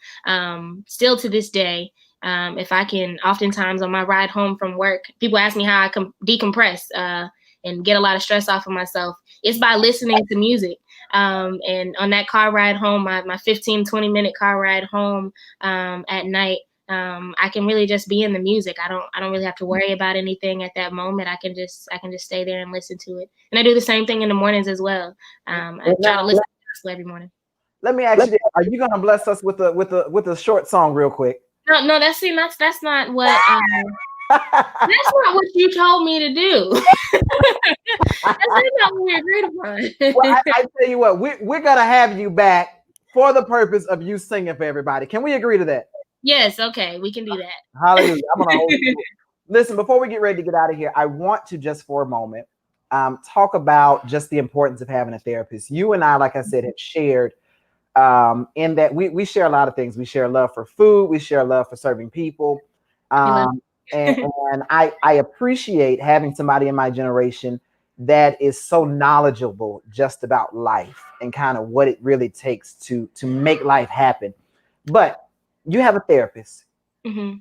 Speaker 2: still to this day, if I can, oftentimes on my ride home from work, people ask me how I decompress and get a lot of stress off of myself. It's by listening to music. And on that car ride home, my 15-20 minute car ride home at night, I can really just be in the music. I don't really have to worry about anything at that moment. I can just stay there and listen to it. And I do the same thing in the mornings as well. I try to listen to gospel every morning.
Speaker 1: Let me ask you this. Are you going to bless us with a short song real quick?
Speaker 2: No, that's not what that's not what you told me to do. That's not what we agreed upon.
Speaker 1: Well, I tell you what, we're gonna have you back for the purpose of you singing for everybody. Can we agree to that?
Speaker 2: Yes, okay, we can do that.
Speaker 1: Hallelujah. I'm gonna hold you. Listen, before we get ready to get out of here, I want to just for a moment talk about just the importance of having a therapist. You and I, like I said, have shared in that we share a lot of things. We share love for food, we share love for serving people. And I appreciate having somebody in my generation that is so knowledgeable just about life and kind of what it really takes to make life happen. But you have a therapist.
Speaker 2: Mm-hmm.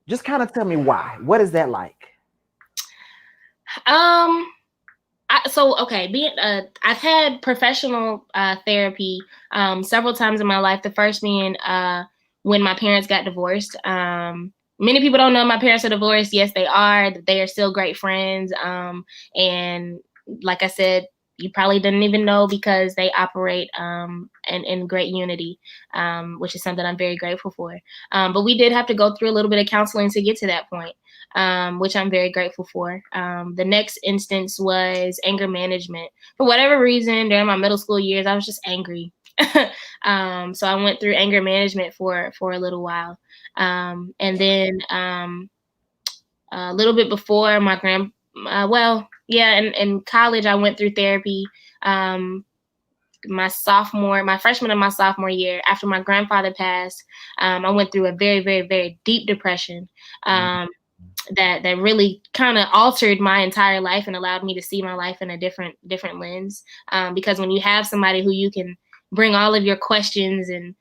Speaker 1: Just kind of tell me why. What is that like?
Speaker 2: I've had professional therapy several times in my life. The first being when my parents got divorced. many people don't know my parents are divorced. Yes, they are. They are still great friends. And like I said, you probably didn't even know because they operate in great unity, which is something I'm very grateful for. But we did have to go through a little bit of counseling to get to that point, which I'm very grateful for. The next instance was anger management. For whatever reason, during my middle school years, I was just angry. So I went through anger management for a little while. And then a little bit before in college, I went through therapy. My freshman and my sophomore year, after my grandfather passed, I went through a very, very, very deep depression that really kind of altered my entire life and allowed me to see my life in a different lens. Because when you have somebody who you can bring all of your questions and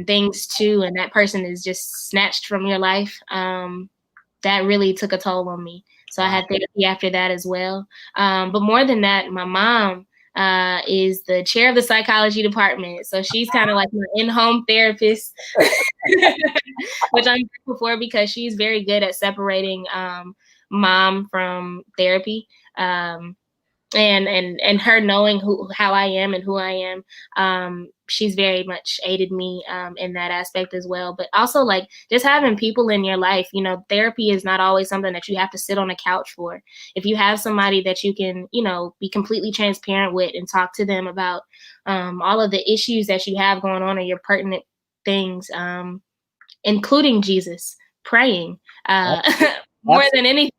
Speaker 2: things to, and that person is just snatched from your life, that really took a toll on me. So I had therapy after that as well. But more than that, my mom is the chair of the psychology department. So she's kind of like my in-home therapist, which I'm grateful for because she's very good at separating mom from therapy. And her knowing how I am and who I am, she's very much aided me in that aspect as well. But also, like, just having people in your life, therapy is not always something that you have to sit on a couch for. If you have somebody that you can, be completely transparent with and talk to them about all of the issues that you have going on or your pertinent things, including Jesus, praying, more than anything.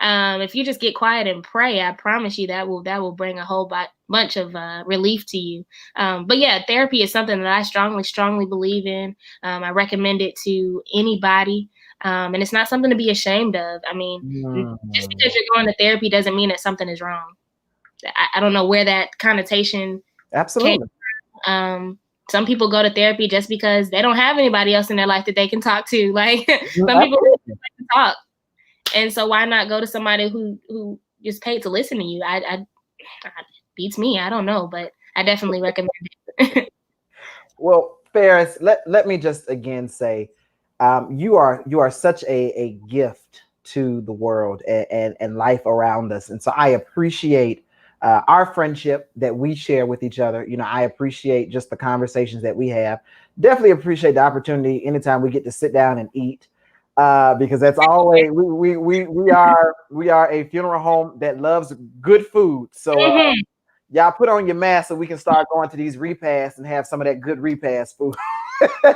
Speaker 2: If you just get quiet and pray, I promise you that will bring a whole bunch of relief to you. But yeah, therapy is something that I strongly believe in. I recommend it to anybody. And it's not something to be ashamed of. I mean, just because you're going to therapy doesn't mean that something is wrong. I don't know where that connotation came from. Some people go to therapy just because they don't have anybody else in their life that they can talk to. Like some people really like to talk. And so why not go to somebody who is paid to listen to you? I beats me. I don't know, but I definitely recommend it.
Speaker 1: Well, Farris, let me just again say, you are such a gift to the world and life around us. And so I appreciate our friendship that we share with each other. I appreciate just the conversations that we have. Definitely appreciate the opportunity anytime we get to sit down and eat. Because that's always we are a funeral home that loves good food. So y'all put on your mask so we can start going to these repasts and have some of that good repast food.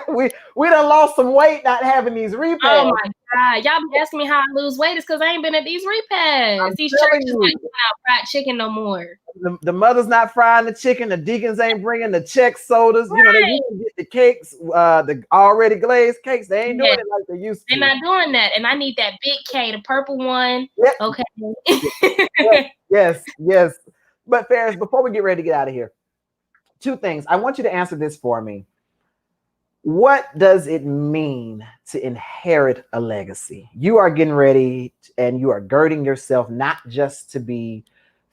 Speaker 1: we done lost some weight not having these repasts.
Speaker 2: Oh my God. Y'all be asking me how I lose weight. It's because I ain't been at these repasts. These churches ain't giving out fried chicken no more.
Speaker 1: The mother's not frying the chicken. The deacons ain't bringing the check sodas. Right. They usually get the cakes, the already glazed cakes. They ain't doing it like they used to.
Speaker 2: They're not doing that. And I need that big K, the purple one.
Speaker 1: Yep.
Speaker 2: Okay.
Speaker 1: Yes. But Farris, before we get ready to get out of here, two things. I want you to answer this for me. What does it mean to inherit a legacy? You are getting ready and you are girding yourself not just to be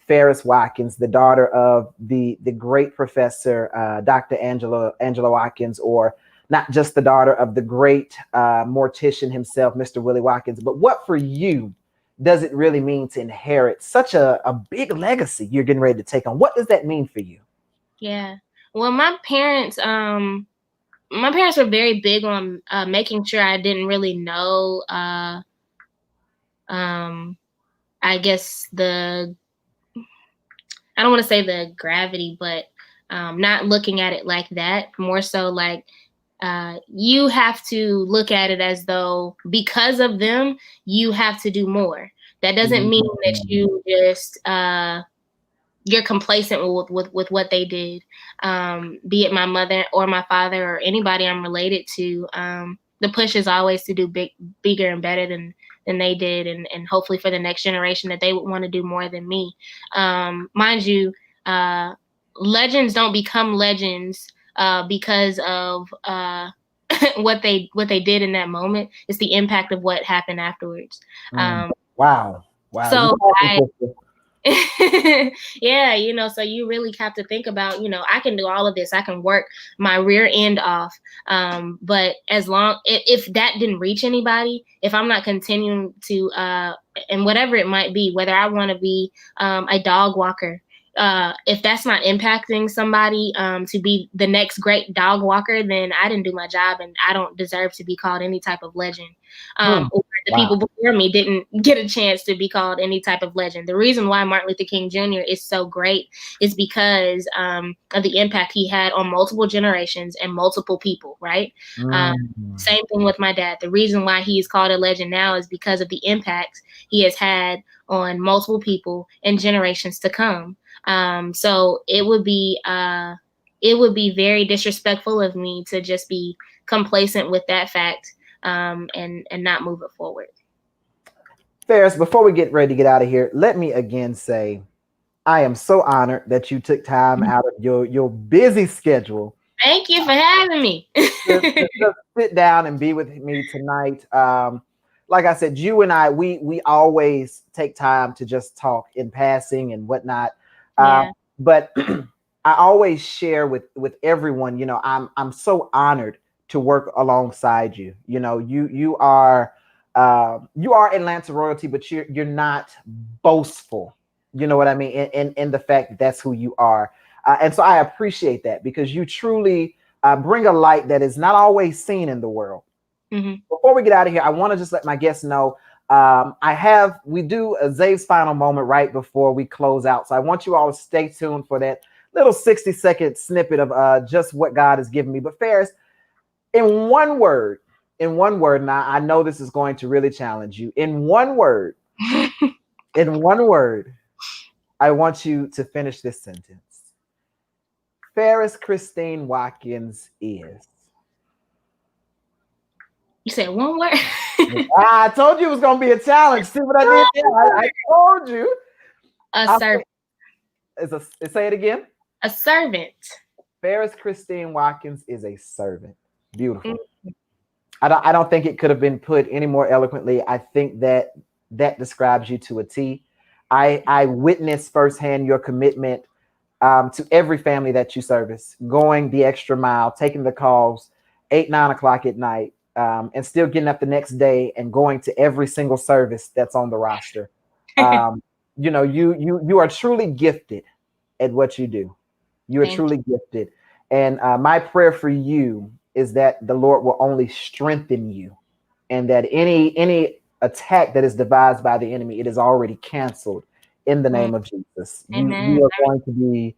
Speaker 1: Farris Watkins, the daughter of the great professor, Dr. Angela Watkins, or not just the daughter of the great mortician himself, Mr. Willie Watkins, but what for you does it really mean to inherit such a big legacy you're getting ready to take on? What does that mean for you?
Speaker 2: Yeah. Well, my parents were very big on making sure I didn't really know, I guess I don't want to say the gravity, but not looking at it like that. More so like you have to look at it as though because of them, you have to do more. That doesn't mean that you just you're complacent with what they did, be it my mother or my father or anybody I'm related to. The push is always to do bigger and better than they did, and hopefully for the next generation that they would want to do more than me. Mind you, legends don't become legends because of what they did in that moment. It's the impact of what happened afterwards.
Speaker 1: Wow.
Speaker 2: So Yeah, so you really have to think about, I can do all of this. I can work my rear end off. But as long if that didn't reach anybody, if I'm not continuing to and whatever it might be, whether I want to be a dog walker, if that's not impacting somebody to be the next great dog walker, then I didn't do my job and I don't deserve to be called any type of legend. Or the people before me didn't get a chance to be called any type of legend. The reason why Martin Luther King Jr. is so great is because of the impact he had on multiple generations and multiple people, right? Same thing with my dad. The reason why he's called a legend now is because of the impact he has had on multiple people and generations to come. So it would be very disrespectful of me to just be complacent with that fact and not move it forward.
Speaker 1: Farris, before we get ready to get out of here, let me again say I am so honored that you took time out of your busy schedule.
Speaker 2: Thank you for having me.
Speaker 1: to sit down and be with me tonight. Like I said, you and I, we always take time to just talk in passing and whatnot. But I always share with everyone, I'm so honored to work alongside you. You are Atlanta royalty, but you're not boastful. You know what I mean? In the fact that that's who you are. And so I appreciate that because you truly bring a light that is not always seen in the world. Before we get out of here, I want to just let my guests know we do a Zave's final moment right before we close out. So I want you all to stay tuned for that little 60-second snippet of just what God has given me. But Farris, in one word, now I know this is going to really challenge you. In one word, I want you to finish this sentence. Farris Christine Watkins is.
Speaker 2: You said one word?
Speaker 1: I told you it was going to be a challenge. See what I did there? I told you.
Speaker 2: A servant.
Speaker 1: Say it again.
Speaker 2: A servant.
Speaker 1: Farris Christine Watkins is a servant. Beautiful. I don't think it could have been put any more eloquently. I think that describes you to a T. I witnessed firsthand your commitment to every family that you service, going the extra mile, taking the calls 8-9 o'clock at night, and still getting up the next day and going to every single service that's on the roster. You are truly gifted at what you do. You are truly gifted. And my prayer for you is that the Lord will only strengthen you, and that any attack that is devised by the enemy, it is already canceled in the name of Jesus. You are going to be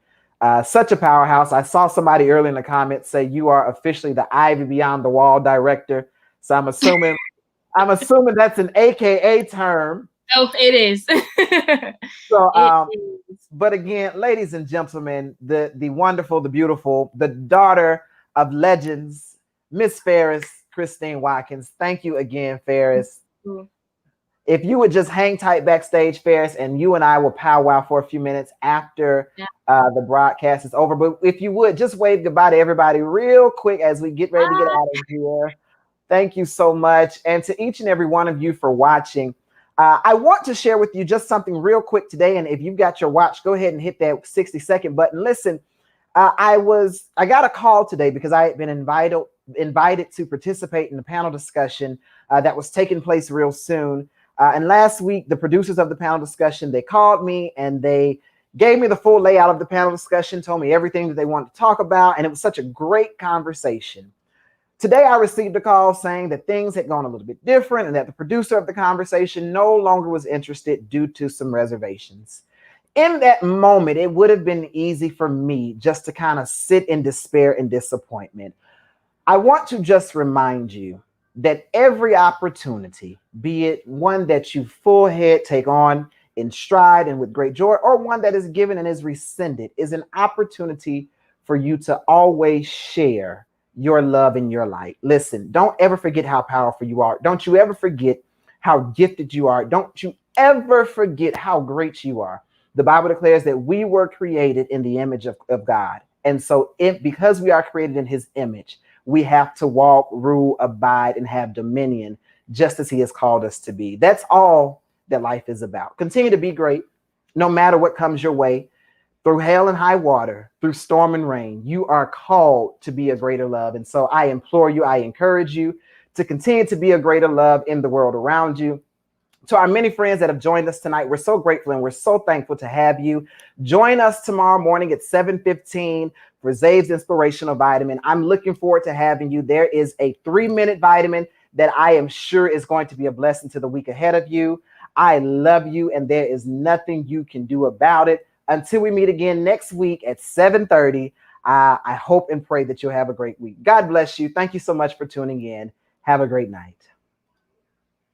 Speaker 1: such a powerhouse. I saw somebody early in the comments say you are officially the Ivy Beyond the Wall director. So I'm assuming that's an AKA term.
Speaker 2: Oh, it is.
Speaker 1: So, but again, ladies and gentlemen, the wonderful, the beautiful, the daughter of legends, Miss Farris Christine Watkins. Thank you again, Farris. If you would just hang tight backstage, Farris, and you and I will powwow for a few minutes after the broadcast is over. But if you would just wave goodbye to everybody real quick as we get ready to get out of here. Thank you so much. And to each and every one of you for watching. I want to share with you just something real quick today. And if you've got your watch, go ahead and hit that 60-second button. Listen, I got a call today because I had been invited to participate in the panel discussion that was taking place real soon. And last week, the producers of the panel discussion, they called me and they gave me the full layout of the panel discussion, told me everything that they wanted to talk about. And it was such a great conversation. Today, I received a call saying that things had gone a little bit different and that the producer of the conversation no longer was interested due to some reservations. In that moment, it would have been easy for me just to kind of sit in despair and disappointment. I want to just remind you that every opportunity, be it one that you full head take on in stride and with great joy, or one that is given and is rescinded, is an opportunity for you to always share your love and your light. Listen, don't ever forget how powerful you are. Don't you ever forget how gifted you are. Don't you ever forget how great you are. The Bible declares that we were created in the image of God. And so because we are created in his image, we have to walk, rule, abide, and have dominion, just as he has called us to be. That's all that life is about. Continue to be great. No matter what comes your way, through hail and high water, through storm and rain, you are called to be a greater love. And so I implore you, I encourage you to continue to be a greater love in the world around you. To our many friends that have joined us tonight, we're so grateful and we're so thankful to have you. Join us tomorrow morning at 7:15 for Zave's Inspirational Vitamin. I'm looking forward to having you. There is a 3-minute vitamin that I am sure is going to be a blessing to the week ahead of you. I love you, and there is nothing you can do about it. Until we meet again next week at 7:30, I hope and pray that you'll have a great week. God bless you. Thank you so much for tuning in. Have a great night.